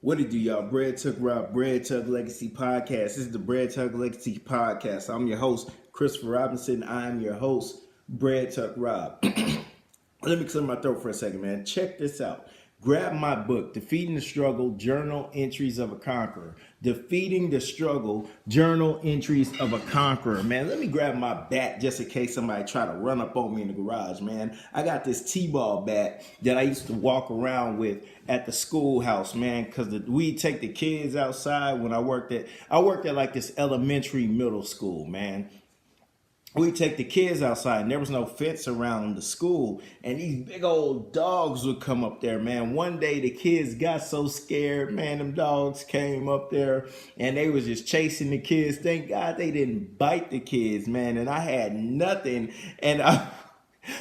What it do, y'all? Bread Tuck Rob, Bread Tuck Legacy Podcast. This is the Bread Tuck Legacy Podcast. I'm your host, Christopher Robinson. I am your host, Bread Tuck Rob. Let me clear my throat for a second, man. Check this out. Grab my book, Defeating the Struggle, Journal Entries of a Conqueror. Defeating the Struggle, Journal Entries of a Conqueror. Man, let me grab my bat just in case somebody try to run up on me in the garage, man. I got this T-ball bat that I used to walk around with at the schoolhouse, man, because we take the kids outside when I worked at like this elementary middle school, man. We take the kids outside and there was no fence around the school, and these big old dogs would come up there, man. One day the kids got so scared, man, them dogs came up there and they was just chasing the kids. Thank God they didn't bite the kids, man. And I had nothing, and I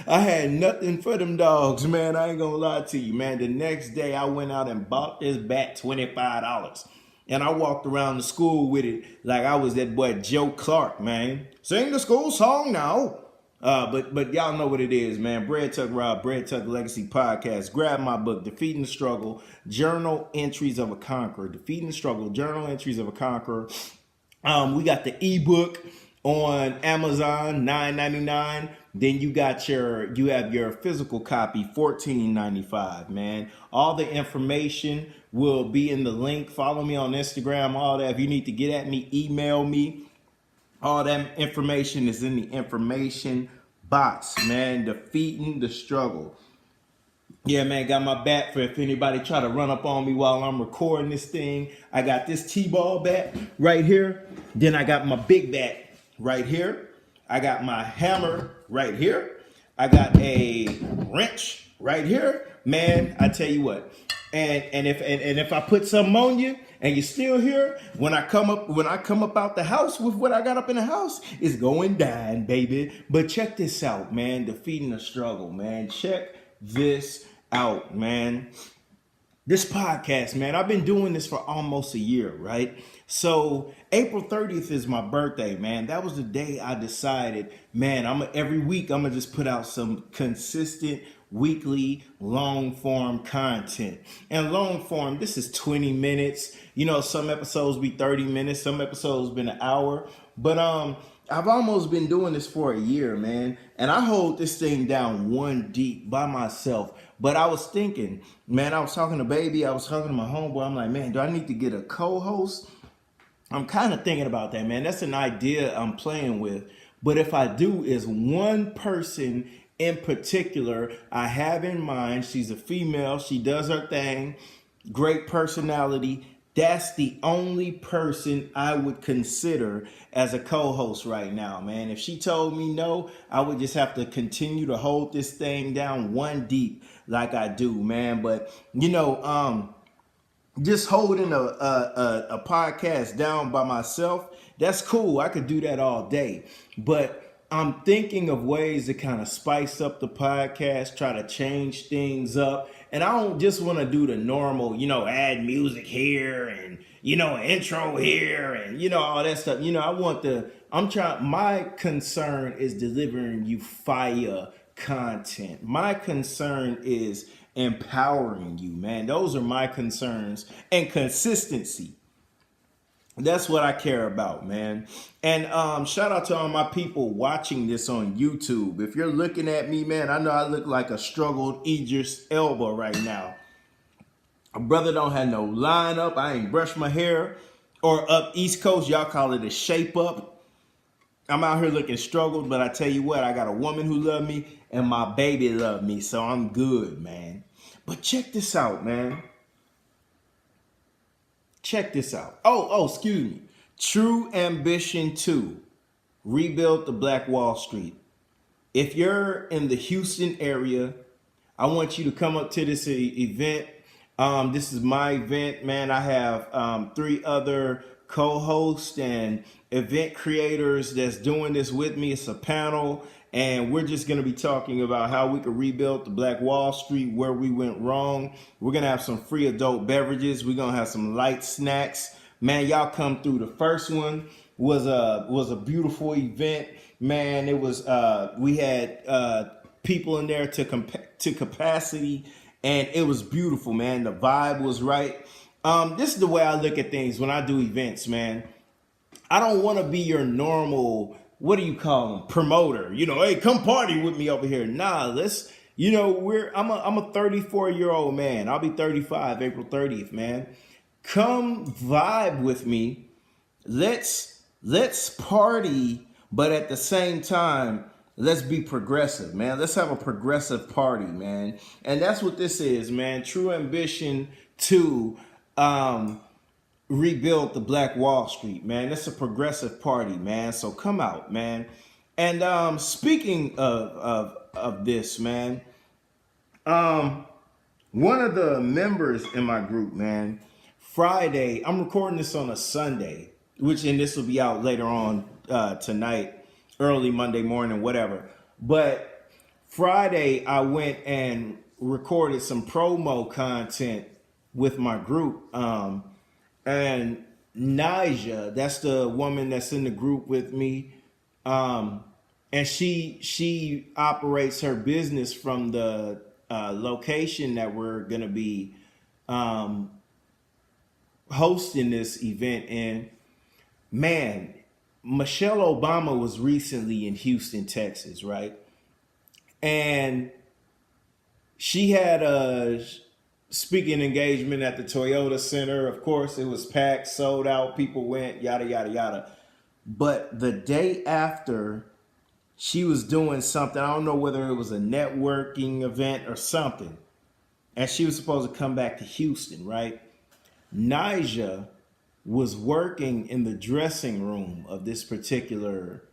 had nothing for them dogs, man. I ain't gonna lie to you, man. The next day I went out and bought this bat $25. And I walked around the school with it like I was that boy Joe Clark, man. Sing the school song now. But y'all know what it is, man. Bread Tuck Rob, Bread Tuck Legacy Podcast. Grab my book, Defeating the Struggle, Journal Entries of a Conqueror. Defeating the Struggle, Journal Entries of a Conqueror. We got the ebook on Amazon, $9.99. Then you have your physical copy, $14.95, man. All the information will be in the link. Follow me on Instagram, all that. If you need to get at me, email me. All that information is in the information box, man. Defeating the Struggle. Yeah, man, got my bat for if anybody try to run up on me while I'm recording this thing. I got this T-ball bat right here. Then I got my big bat right here. I got my hammer right here. I got a wrench right here. Man, I tell you what. And if I put something on you and you're still here, when I come up out the house with what I got up in the house, it's going down, baby. But check this out, man. Defeating the Struggle, man. Check this out, man. This podcast, man, I've been doing this for almost a year, right? So April 30th is my birthday, man. That was the day I decided, man, every week I'm gonna just put out some consistent weekly long form content. And long form, this is 20 minutes. You know, some episodes be 30 minutes, some episodes been an hour. But I've almost been doing this for a year, man. And I hold this thing down one deep by myself. But I was thinking, man, I was talking to baby, I was talking to my homeboy. I'm like, man, do I need to get a co-host? I'm kind of thinking about that, man. That's an idea I'm playing with. But if I do, is one person in particular I have in mind. She's a female. She does her thing. Great personality. That's the only person I would consider as a co-host right now, man. If she told me no, I would just have to continue to hold this thing down one deep like I do, man. But, you know, just holding a podcast down by myself, that's cool. I could do that all day. But I'm thinking of ways to kind of spice up the podcast, try to change things up. And I don't just want to do the normal, you know, add music here and, you know, intro here and, you know, all that stuff. You know, my concern is delivering you fire content. My concern is empowering you, man. Those are my concerns, and consistency. That's what I care about, man. And shout out to all my people watching this on YouTube. If you're looking at me, man, I know I look like a struggled Idris Elba right now. My brother don't have no line up. I ain't brushed my hair. Or up East Coast, y'all call it a shape up. I'm out here looking struggled, but I tell you what, I got a woman who love me and my baby love me, so I'm good, man. But check this out, man. Check this out. Excuse me. True Ambition 2. Rebuild the Black Wall Street. If you're in the Houston area, I want you to come up to this event. This is my event, man. I have 3 other co-hosts and event creators that's doing this with me. It's a panel, and we're just going to be talking about how we could rebuild the Black Wall Street, where we went wrong. We're going to have some free adult beverages. We're going to have some light snacks. Man, y'all come through. The first one was a beautiful event. Man, it was we had people in there to capacity, and it was beautiful, man. The vibe was right. This is the way I look at things when I do events, man. I don't want to be your normal, what do you call them, promoter. Hey, come party with me over here. Nah, let's, I'm a 34-year-old man. I'll be 35 April 30th, man. Come vibe with me. Let's party, but at the same time, let's be progressive, man. Let's have a progressive party, man. And that's what this is, man. True ambition to rebuild the Black Wall Street, man. It's a progressive party, man. So come out, man. And speaking of this, man, one of the members in my group, man, Friday, I'm recording this on a Sunday, and this will be out later on tonight, early Monday morning, whatever. But Friday, I went and recorded some promo content with my group. And Naja, that's the woman that's in the group with me. And she operates her business from the location that we're going to be hosting this event in. Man, Michelle Obama was recently in Houston, Texas, right? And she had a speaking engagement at the Toyota Center. Of course, it was packed, sold out, people went, yada, yada, yada. But the day after, she was doing something. I don't know whether it was a networking event or something. And she was supposed to come back to Houston, right? Naja was working in the dressing room of this particular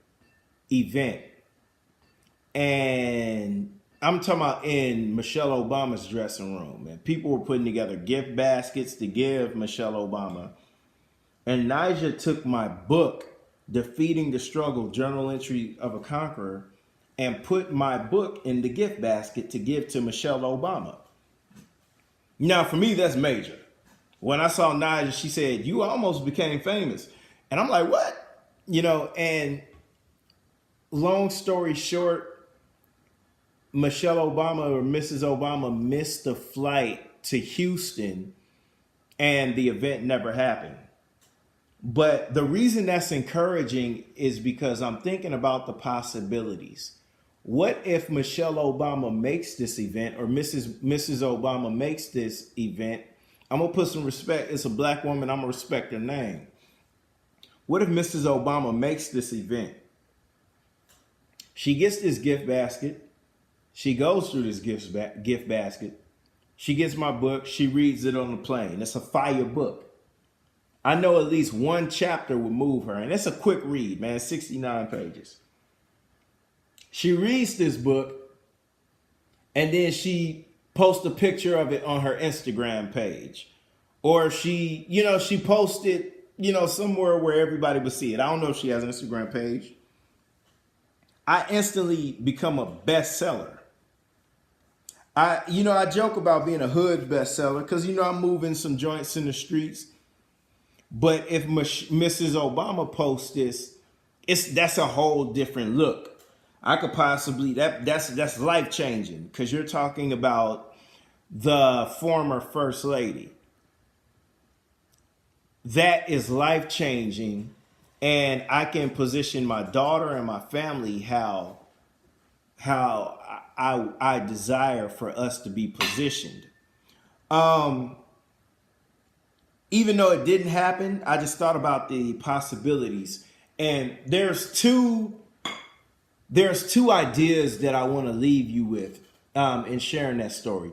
event. And I'm talking about in Michelle Obama's dressing room. And people were putting together gift baskets to give Michelle Obama. And Naja took my book, Defeating the Struggle, Journal Entry of a Conqueror, and put my book in the gift basket to give to Michelle Obama. Now, for me, that's major. When I saw Naja, she said, "You almost became famous." And I'm like, what? And long story short, Michelle Obama or Mrs. Obama missed the flight to Houston and the event never happened. But the reason that's encouraging is because I'm thinking about the possibilities. What if Michelle Obama makes this event, or Mrs. Obama makes this event? I'm going to put some respect. It's a black woman. I'm going to respect her name. What if Mrs. Obama makes this event? She gets this gift basket. She goes through this gift basket. She gets my book. She reads it on the plane. It's a fire book. I know at least one chapter would move her. And it's a quick read, man. 69 pages. She reads this book. And then she posts a picture of it on her Instagram page. Or she posted, somewhere where everybody would see it. I don't know if she has an Instagram page. I instantly become a bestseller. I joke about being a hood bestseller because, I'm moving some joints in the streets. But if Mrs. Obama posts this, that's a whole different look. I could possibly, that's life-changing because you're talking about the former First Lady. That is life-changing, and I can position my daughter and my family how I desire for us to be positioned. Even though it didn't happen, I just thought about the possibilities. And there's two ideas that I want to leave you with in sharing that story.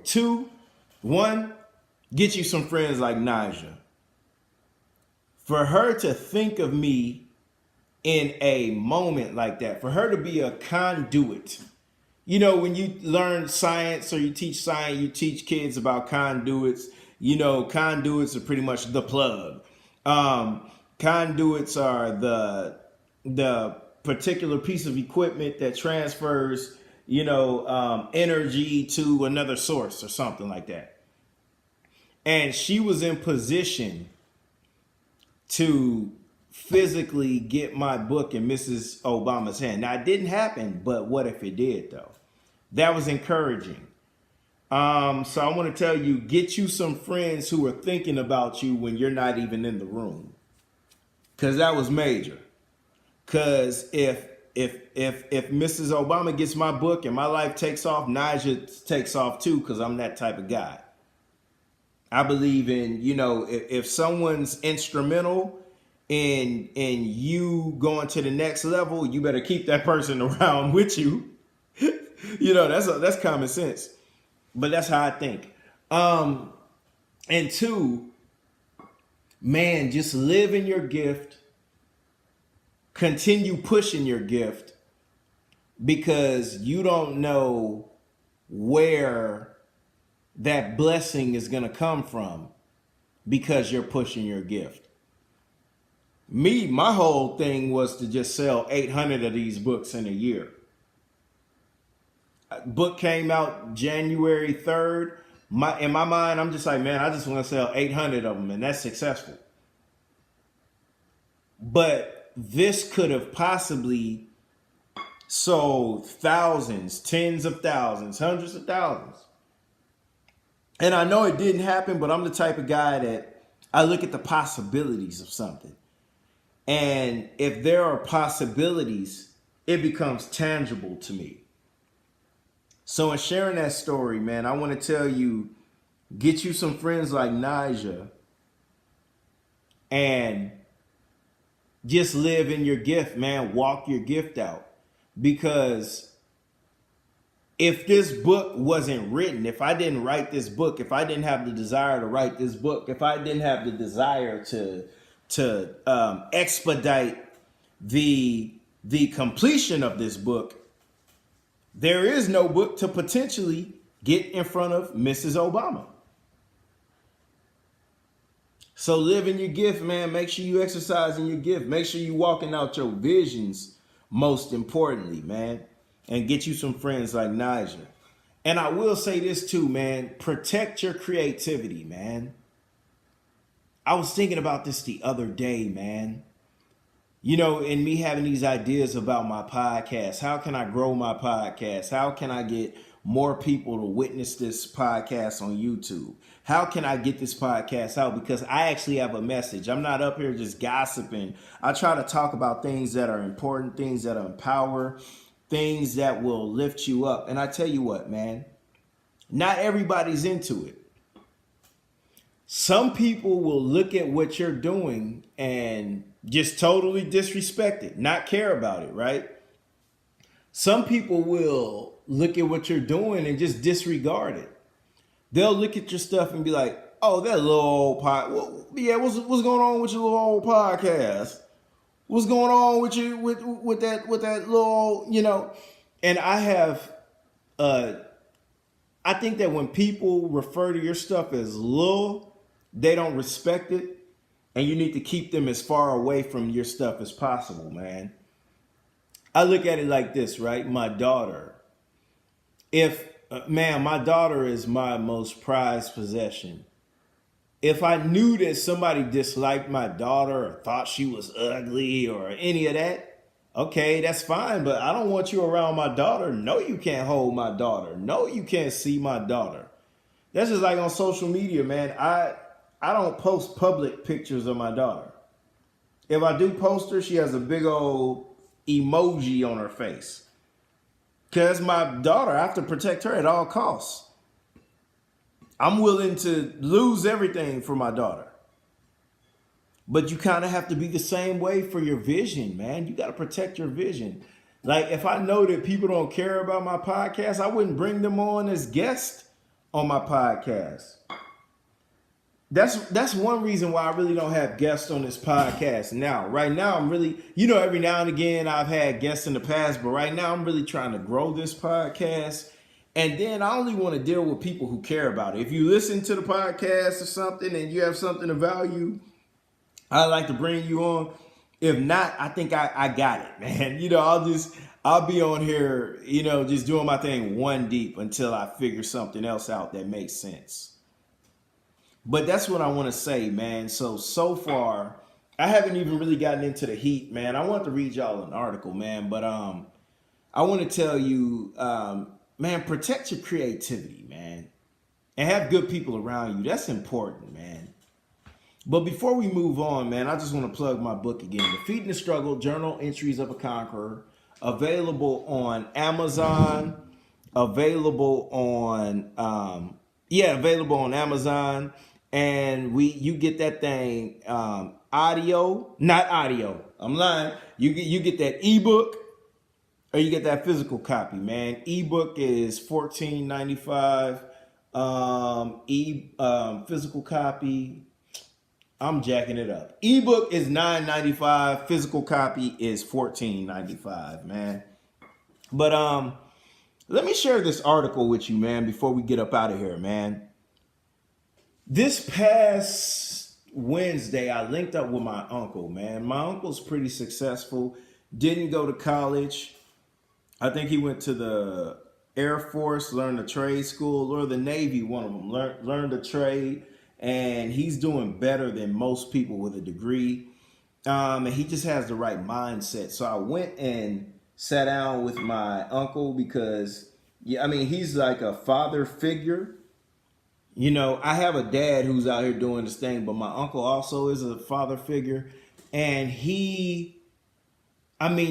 One, get you some friends like Naja. For her to think of me in a moment like that, for her to be a conduit. When you learn science or you teach science, you teach kids about conduits. Conduits are pretty much the plug. Conduits are the particular piece of equipment that transfers, energy to another source or something like that. And she was in position to physically get my book in Mrs. Obama's hand. Now, it didn't happen, but what if it did, though? That was encouraging. So I want to tell you, get you some friends who are thinking about you when you're not even in the room. Cause that was major. Cause if Mrs. Obama gets my book and my life takes off, Naja takes off too, because I'm that type of guy. I believe in, if someone's instrumental in you going to the next level, you better keep that person around with you. That's common sense. But that's how I think. And two, man, just live in your gift. Continue pushing your gift because you don't know where that blessing is going to come from because you're pushing your gift. My whole thing was to just sell 800 of these books in a year. Book came out January 3rd. In my mind, I'm just like, man, I just want to sell 800 of them, and that's successful. But this could have possibly sold thousands, tens of thousands, hundreds of thousands. And I know it didn't happen, but I'm the type of guy that I look at the possibilities of something. And if there are possibilities, it becomes tangible to me. So in sharing that story, man, I want to tell you, get you some friends like Naja and just live in your gift, man. Walk your gift out. Because if this book wasn't written, if I didn't write this book, if I didn't have the desire to write this book, if I didn't have the desire to expedite the completion of this book, there is no book to potentially get in front of Mrs. Obama. So live in your gift, man. Make sure you exercise in your gift. Make sure you walking out your visions, most importantly, man. And get you some friends like Naja. And I will say this too, man. Protect your creativity, man. I was thinking about this the other day, man. And me having these ideas about my podcast. How can I grow my podcast? How can I get more people to witness this podcast on YouTube? How can I get this podcast out? Because I actually have a message. I'm not up here just gossiping. I try to talk about things that are important, things that empower, things that will lift you up. And I tell you what, man, not everybody's into it. Some people will look at what you're doing and just totally disrespect it, not care about it, right? Some people will look at what you're doing and just disregard it. They'll look at your stuff and be like, oh, that little old what's going on with your little old podcast? What's going on with you with that little, And I have I think that when people refer to your stuff as little, they don't respect it. And you need to keep them as far away from your stuff as possible, man. I look at it like this, right? My daughter. My daughter is my most prized possession. If I knew that somebody disliked my daughter or thought she was ugly or any of that, okay, that's fine. But I don't want you around my daughter. No, you can't hold my daughter. No, you can't see my daughter. That's just like on social media, man. I don't post public pictures of my daughter. If I do post her, she has a big old emoji on her face. Because my daughter, I have to protect her at all costs. I'm willing to lose everything for my daughter. But you kind of have to be the same way for your vision, man. You got to protect your vision. Like if I know that people don't care about my podcast, I wouldn't bring them on as guests on my podcast. That's one reason why I really don't have guests on this podcast now. Right now, I'm really, every now and again I've had guests in the past, but right now I'm really trying to grow this podcast. And then I only want to deal with people who care about it. If you listen to the podcast or something and you have something of value, I'd like to bring you on. If not, I think I got it, man. I'll be on here, just doing my thing one deep until I figure something else out that makes sense. But that's what I want to say, man. So far, I haven't even really gotten into the heat, man. I want to read y'all an article, man. But I want to tell you, man, protect your creativity, man. and have good people around you. That's important, man. But before we move on, man, I just want to plug my book again, Defeating the Struggle, Journal Entries of a Conqueror, available on Amazon, available on available on Amazon, and you get that thing audio, not audio. I'm lying. You get that ebook or you get that physical copy, man. Ebook is $14.95. Physical copy, I'm jacking it up. Ebook is $9.95. Physical copy is $14.95, man. But let me share this article with you, man, before we get up out of here, man. This past Wednesday, I linked up with my uncle, man. My uncle's pretty successful. Didn't go to college. I think he went to the Air Force, learned a trade school, or the Navy, one of them. Learned a trade, and he's doing better than most people with a degree. And he just has the right mindset. So I went and sat down with my uncle because, he's like a father figure. You know, I have a dad who's out here doing this thing, but my uncle also is a father figure. And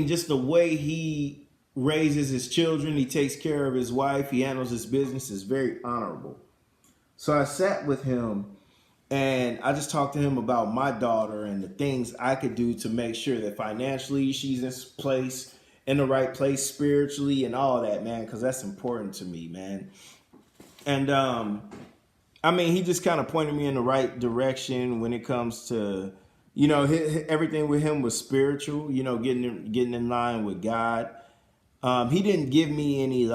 just the way he raises his children, he takes care of his wife, he handles his business, is very honorable. So I sat with him and I just talked to him about my daughter and the things I could do to make sure that financially she's in the right place spiritually and all that, man, because that's important to me, man. And he just kind of pointed me in the right direction when it comes to, everything with him was spiritual, getting in line with God. He didn't give me any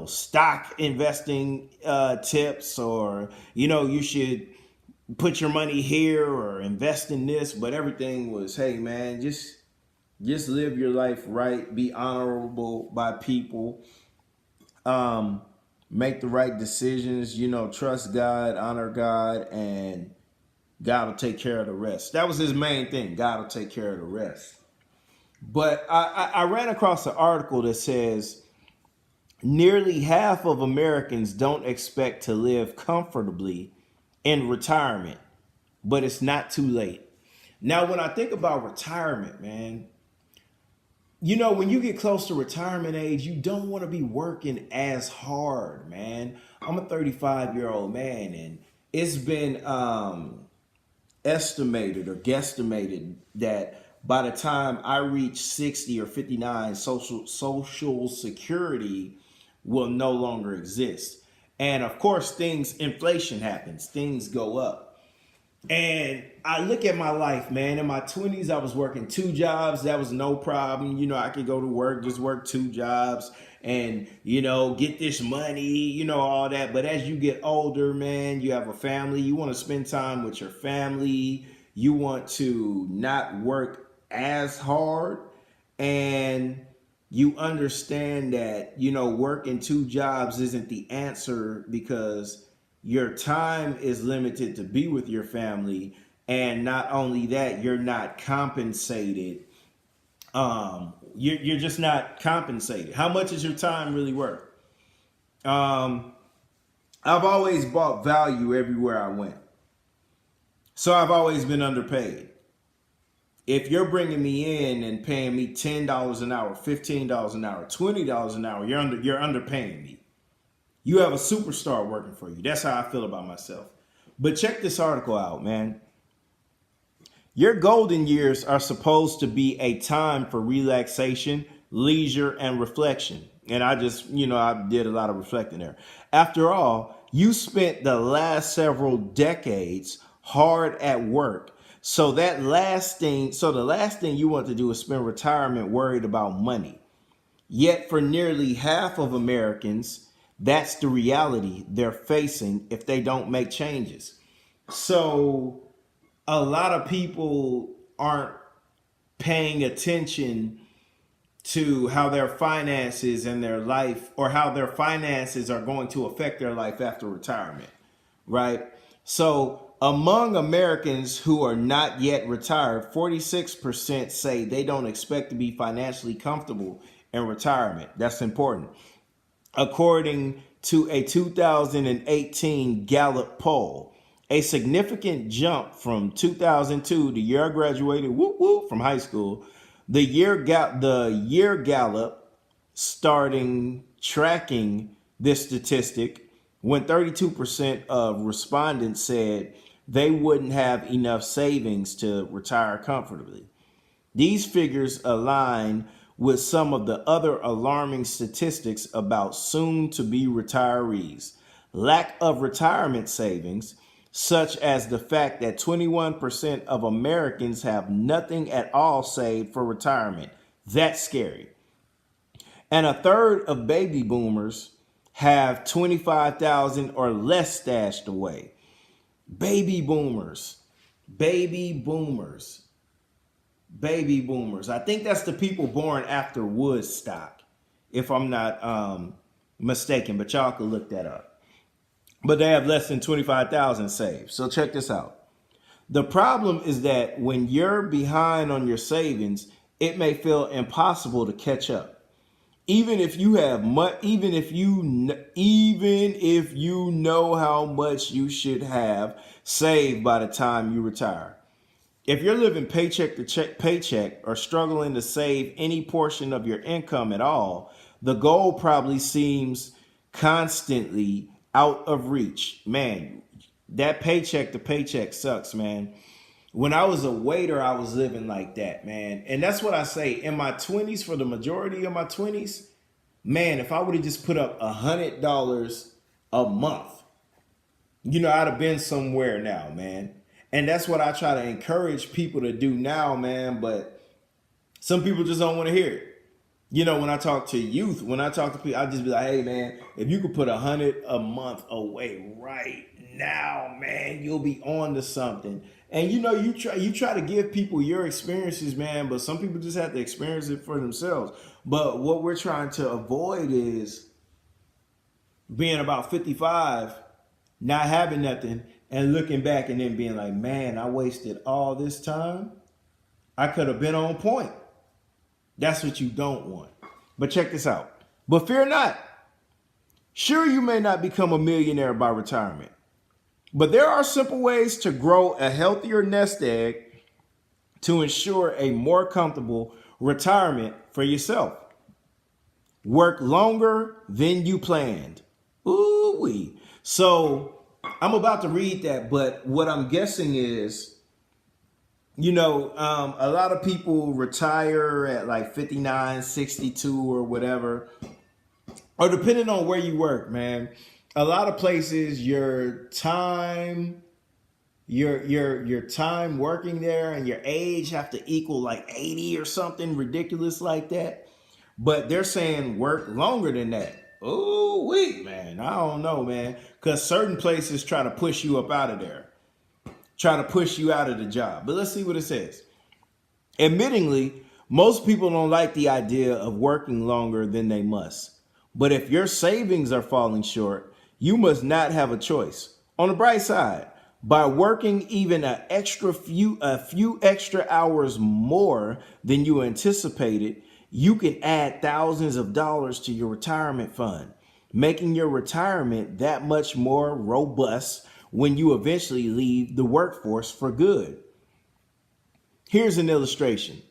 stock investing tips or, you should put your money here or invest in this. But everything was, hey, man, just live your life right. Be honorable by people. Make the right decisions, trust God, honor God, and God will take care of the rest. That was his main thing. God will take care of the rest. But I ran across an article that says nearly half of Americans don't expect to live comfortably in retirement, but it's not too late. Now, when I think about retirement, man, when you get close to retirement age, you don't want to be working as hard, man. I'm a 35-year-old man, and it's been estimated or guesstimated that by the time I reach 60 or 59, social security will no longer exist. And of course, inflation happens, things go up. And I look at my life, man. In my 20s, I was working 2 jobs. That was no problem. I could go to work, just work 2 jobs and, get this money, all that. But as you get older, man, you have a family. You want to spend time with your family. You want to not work as hard. And you understand that, working 2 jobs isn't the answer because your time is limited to be with your family. And not only that, you're not compensated. You're just not compensated. How much is your time really worth? I've always bought value everywhere I went. So I've always been underpaid. If you're bringing me in and paying me $10 an hour, $15 an hour, $20 an hour, you're underpaying me. You have a superstar working for you. That's how I feel about myself. But check this article out, man. Your golden years are supposed to be a time for relaxation, leisure, and reflection. And I just, I did a lot of reflecting there. After all, you spent the last several decades hard at work. So the last thing you want to do is spend retirement worried about money. Yet for nearly half of Americans, that's the reality they're facing if they don't make changes. So a lot of people aren't paying attention to how their finances and their life, or how their finances are going to affect their life after retirement, right? So among Americans who are not yet retired, 46% say they don't expect to be financially comfortable in retirement. That's important. According to a 2018 Gallup poll, a significant jump from 2002, the year I graduated, whoop whoop, from high school. The year Gallup starting tracking this statistic when 32% of respondents said they wouldn't have enough savings to retire comfortably. These figures align with some of the other alarming statistics about soon-to-be retirees. Lack of retirement savings, such as the fact that 21% of Americans have nothing at all saved for retirement. That's scary. And a third of baby boomers have 25,000 or less stashed away. Baby boomers, baby boomers, baby boomers. I think that's the people born after Woodstock, if I'm not mistaken, but y'all can look that up. But they have less than 25,000 saved. So check this out. The problem is that when you're behind on your savings, it may feel impossible to catch up. Even if you have even if you know how much you should have saved by the time you retire. If you're living paycheck to paycheck or struggling to save any portion of your income at all, the goal probably seems constantly out of reach. Man, that paycheck to paycheck sucks, man. When I was a waiter, I was living like that, man. And that's what I say. In my 20s, for the majority of my 20s, man, if I would have just put up $100 a month, I'd have been somewhere now, man. And that's what I try to encourage people to do now, man. But some people just don't want to hear it. When I talk to youth, when I talk to people, I just be like, hey, man, if you could put $100 a month away right now, man, you'll be on to something. And you try to give people your experiences, man, but some people just have to experience it for themselves. But what we're trying to avoid is being about 55, not having nothing, and looking back and then being like, man, I wasted all this time. I could have been on point. That's what you don't want. But check this out. But fear not. Sure, you may not become a millionaire by retirement, but there are simple ways to grow a healthier nest egg to ensure a more comfortable retirement for yourself. Work longer than you planned. Ooh-wee. So I'm about to read that, but what I'm guessing is, a lot of people retire at like 59, 62 or whatever, or depending on where you work, man. A lot of places, your time working there and your age have to equal like 80 or something ridiculous like that. But they're saying work longer than that. Oh, wait, man. I don't know, man. Because certain places try to push you up out of there. Try to push you out of the job. But let's see what it says. Admittingly, most people don't like the idea of working longer than they must. But if your savings are falling short, you must not have a choice. On the bright side, by working even a few extra hours more than you anticipated, you can add thousands of dollars to your retirement fund, making your retirement that much more robust when you eventually leave the workforce for good. Here's an illustration.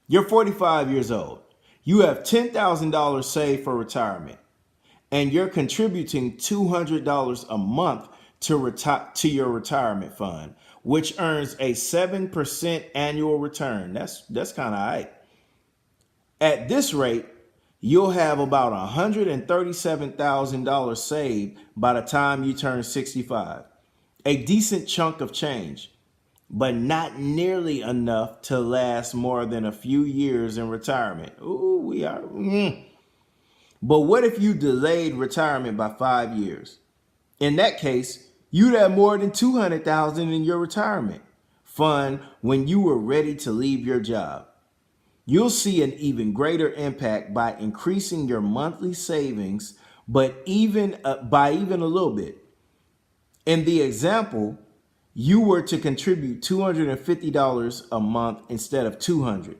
You're 45 years old. You have $10,000 saved for retirement, and you're contributing $200 a month to your retirement fund, which earns a 7% annual return. That's kind of all right. At this rate, you'll have about $137,000 saved by the time you turn 65. A decent chunk of change, but not nearly enough to last more than a few years in retirement. Ooh, we are. But what if you delayed retirement by 5 years? In that case, you'd have more than $200,000 in your retirement fund when you were ready to leave your job. You'll see an even greater impact by increasing your monthly savings, but even by a little bit. In the example, you were to contribute $250 a month instead of $200.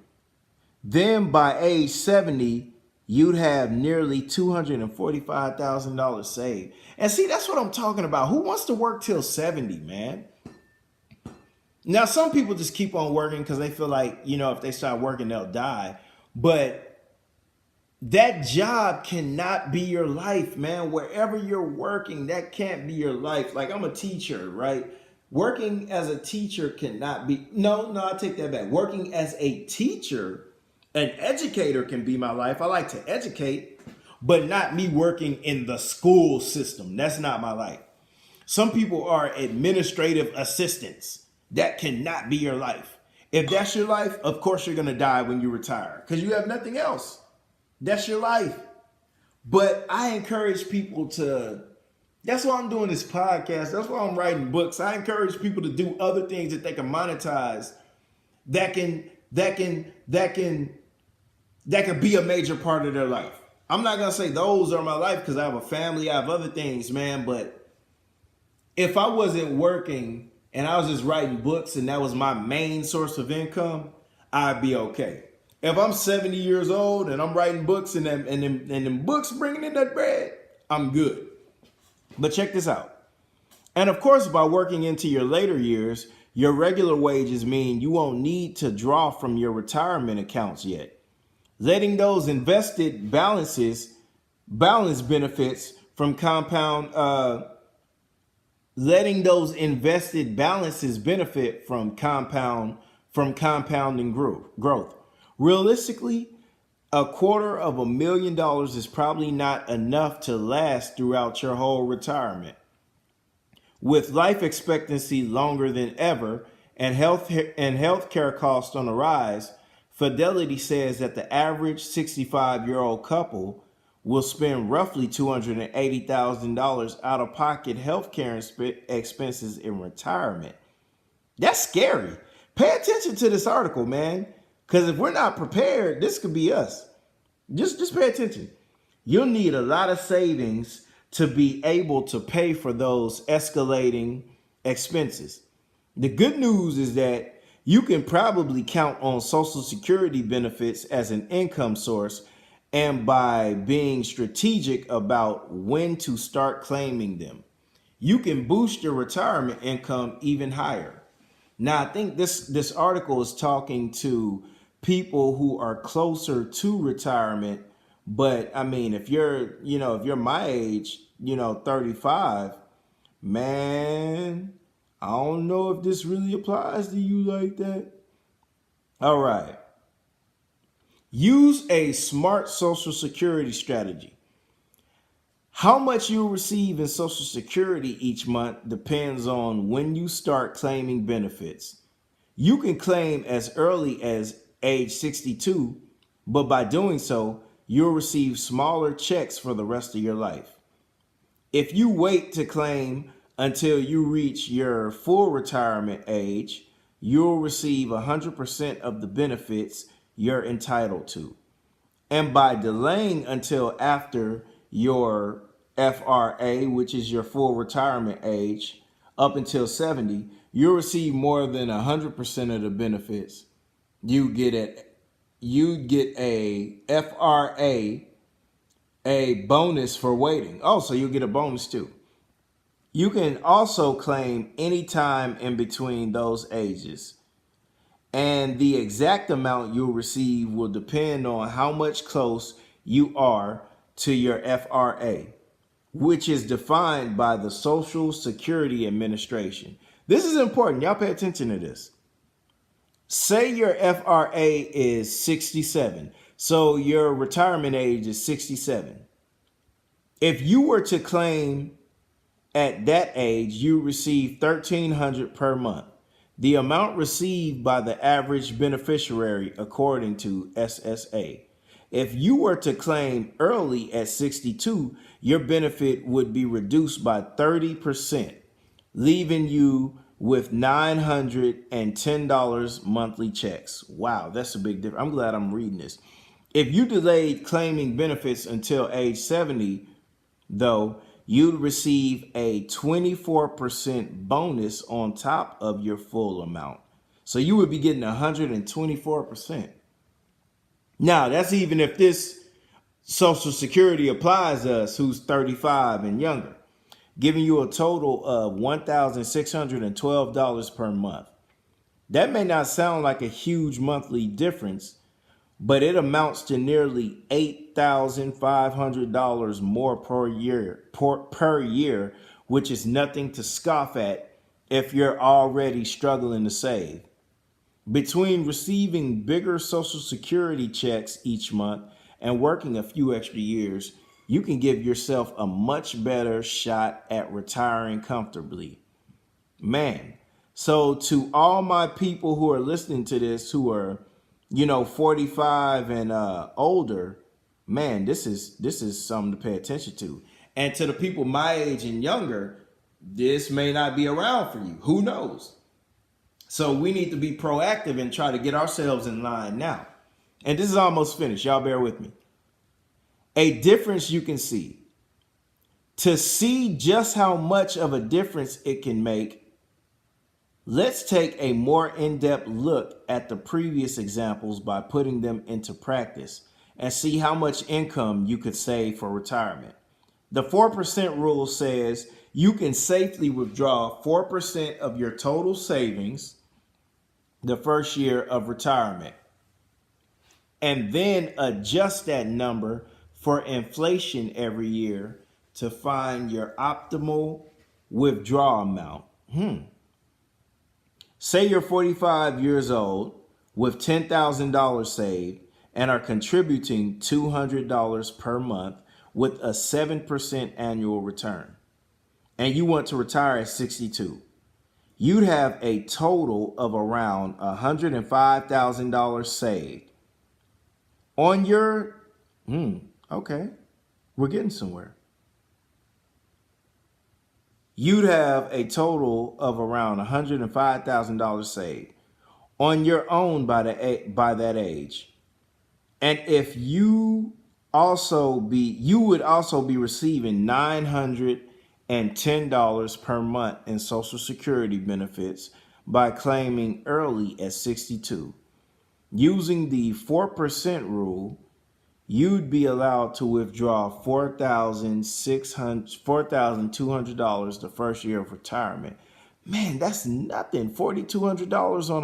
Then by age 70, you'd have nearly $245,000 saved. And see, that's what I'm talking about. Who wants to work till 70, man? Now, some people just keep on working because they feel like, if they start working, they'll die. But that job cannot be your life, man. Wherever you're working, that can't be your life. Like, I'm a teacher, right? Working as a teacher cannot be. No, I take that back. Working as a teacher, an educator can be my life. I like to educate, but not me working in the school system. That's not my life. Some people are administrative assistants. That cannot be your life. If that's your life, of course you're going to die when you retire because you have nothing else. That's your life. But I encourage people to, that's why I'm doing this podcast. That's why I'm writing books. I encourage people to do other things that they can monetize that can be a major part of their life. I'm not going to say those are my life because I have a family, I have other things, man. But if I wasn't working and I was just writing books and that was my main source of income, I'd be okay. If I'm 70 years old and I'm writing books and them books bringing in that bread, I'm good. But check this out. And of course, by working into your later years, your regular wages mean you won't need to draw from your retirement accounts yet. Letting those invested balance benefits from compounding growth. Realistically, $250,000 is probably not enough to last throughout your whole retirement. With life expectancy longer than ever and healthcare costs on the rise, Fidelity says that the average 65-year-old couple will spend roughly $280,000 out of pocket healthcare expenses in retirement. That's scary. Pay attention to this article, man. Because if we're not prepared, this could be us. Just pay attention. You'll need a lot of savings to be able to pay for those escalating expenses. The good news is that you can probably count on Social Security benefits as an income source, and by being strategic about when to start claiming them, you can boost your retirement income even higher. Now, I think this article is talking to people who are closer to retirement, but I mean, if you're my age, 35, man, I don't know if this really applies to you like that. All right. Use a smart Social Security strategy. How much you receive in Social Security each month depends on when you start claiming benefits. You can claim as early as age 62, but by doing so, you'll receive smaller checks for the rest of your life. If you wait to claim until you reach your full retirement age, you'll receive 100% of the benefits you're entitled to. And by delaying until after your FRA, which is your full retirement age, up until 70, you'll receive more than 100% of the benefits. You get a FRA, a bonus for waiting. Oh, so you'll get a bonus too. You can also claim any time in between those ages. And the exact amount you'll receive will depend on how much close you are to your FRA, which is defined by the Social Security Administration. This is important. Y'all pay attention to this. Say your FRA is 67. So your retirement age is 67. If you were to claim at that age, you receive $1,300 per month. The amount received by the average beneficiary according to SSA. If you were to claim early at 62, your benefit would be reduced by 30%, leaving you with $910 monthly checks. Wow, that's a big difference. I'm glad I'm reading this. If you delayed claiming benefits until age 70, though, you'd receive a 24% bonus on top of your full amount. So you would be getting 124%. Now, that's even if this Social Security applies to us who's 35 and younger, giving you a total of $1,612 per month. That may not sound like a huge monthly difference, but it amounts to nearly $8,500 more per year, which is nothing to scoff at if you're already struggling to save. Between receiving bigger Social Security checks each month and working a few extra years, you can give yourself a much better shot at retiring comfortably. Man, so to all my people who are listening to this who are 45 and older, man, this is something to pay attention to. And to the people my age and younger, this may not be around for you. Who knows? So we need to be proactive and try to get ourselves in line now. And this is almost finished. Y'all bear with me. A difference you can see. To see just how much of a difference it can make, let's take a more in-depth look at the previous examples by putting them into practice and see how much income you could save for retirement. The 4% rule says you can safely withdraw 4% of your total savings the first year of retirement, and then adjust that number for inflation every year to find your optimal withdrawal amount. Say you're 45 years old with $10,000 saved and are contributing $200 per month with a 7% annual return, and you want to retire at 62. You'd have a total of around $105,000 saved. On your, okay, we're getting somewhere. You'd have a total of around $105,000 saved on your own by that age. And if you would also be receiving $910 per month in Social Security benefits by claiming early at 62. Using the 4% rule, you'd be allowed to withdraw $4,200 the first year of retirement. Man, that's nothing. $4,200 on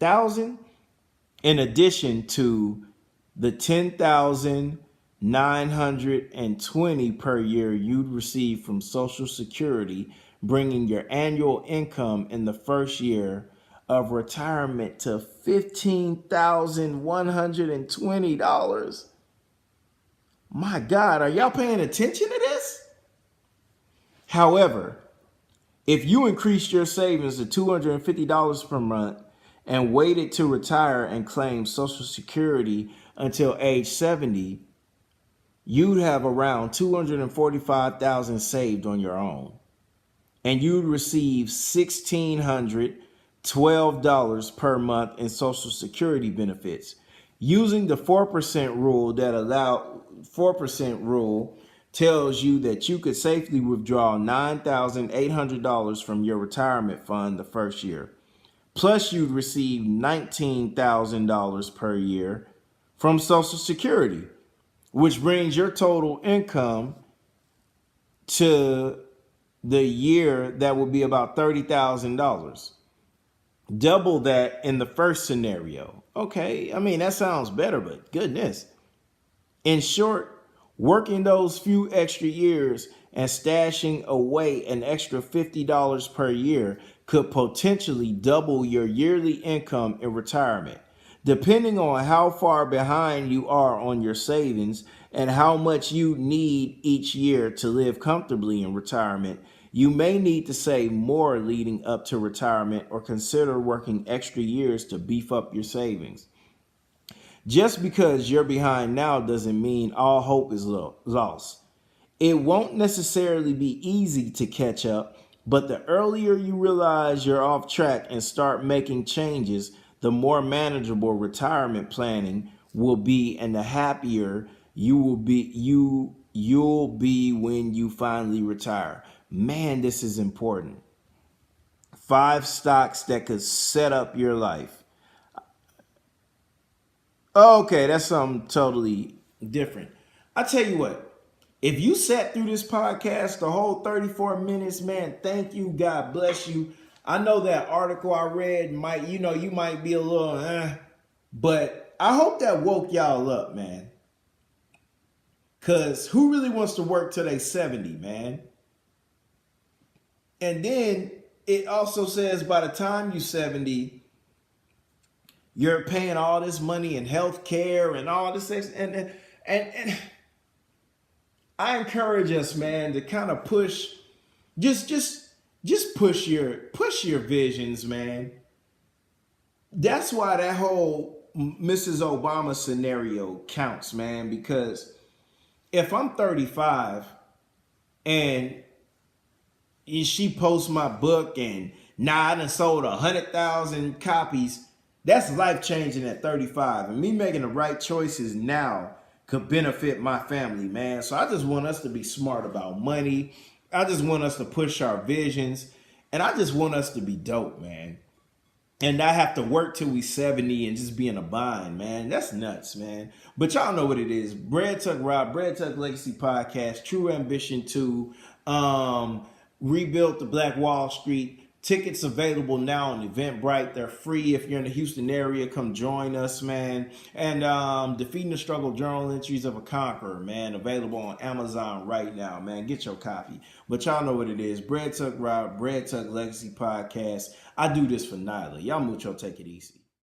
$105,000, in addition to the $10,920 per year you'd receive from Social Security, bringing your annual income in the first year of retirement to $15,120. My God, are y'all paying attention to this? However, if you increased your savings to $250 per month and waited to retire and claim Social Security until age 70, you'd have around $245,000 saved on your own, and you'd receive $1,612 per month in Social Security benefits. Using the 4% rule, 4% rule tells you that you could safely withdraw $9,800 from your retirement fund the first year. Plus, you'd receive $19,000 per year from Social Security, which brings your total income to the year that will be about $30,000. Double that in the first scenario. Okay, I mean, that sounds better, but goodness. In short, working those few extra years and stashing away an extra $50 per year could potentially double your yearly income in retirement. Depending on how far behind you are on your savings and how much you need each year to live comfortably in retirement, you may need to save more leading up to retirement or consider working extra years to beef up your savings. Just because you're behind now doesn't mean all hope is lost. It won't necessarily be easy to catch up, but the earlier you realize you're off track and start making changes, the more manageable retirement planning will be, and the happier you'll be when you finally retire. Man, this is important. 5 stocks that could set up your life. Okay, that's something totally different. I tell you what, if you sat through this podcast the whole 34 minutes, man, thank you. God bless you. I know that article I read might, you might be a little, but I hope that woke y'all up, man. Because who really wants to work till they 70, man? And then it also says by the time you're 70, you're paying all this money in health care and all this. And I encourage us, man, to kind of push, just push your visions, man. That's why that whole Mrs. Obama scenario counts, man, because if I'm 35 and she posts my book and now I done sold 100,000 copies, that's life changing at 35. And me making the right choices now could benefit my family, man. So I just want us to be smart about money. I just want us to push our visions. And I just want us to be dope, man. And I have to work till we 70 and just be in a bind, man. That's nuts, man. But y'all know what it is. Bread Tuck Rob, Bread Tuck Legacy Podcast, True Ambition 2, Rebuilt the Black Wall Street. Tickets available now on Eventbrite. They're free. If you're in the Houston area, come join us, man. And Defeating the Struggle, Journal Entries of a Conqueror, man. Available on Amazon right now, man. Get your copy. But y'all know what it is. Bread Tuck Rob, Bread Tuck Legacy Podcast. I do this for Nyla. Y'all mucho take it easy.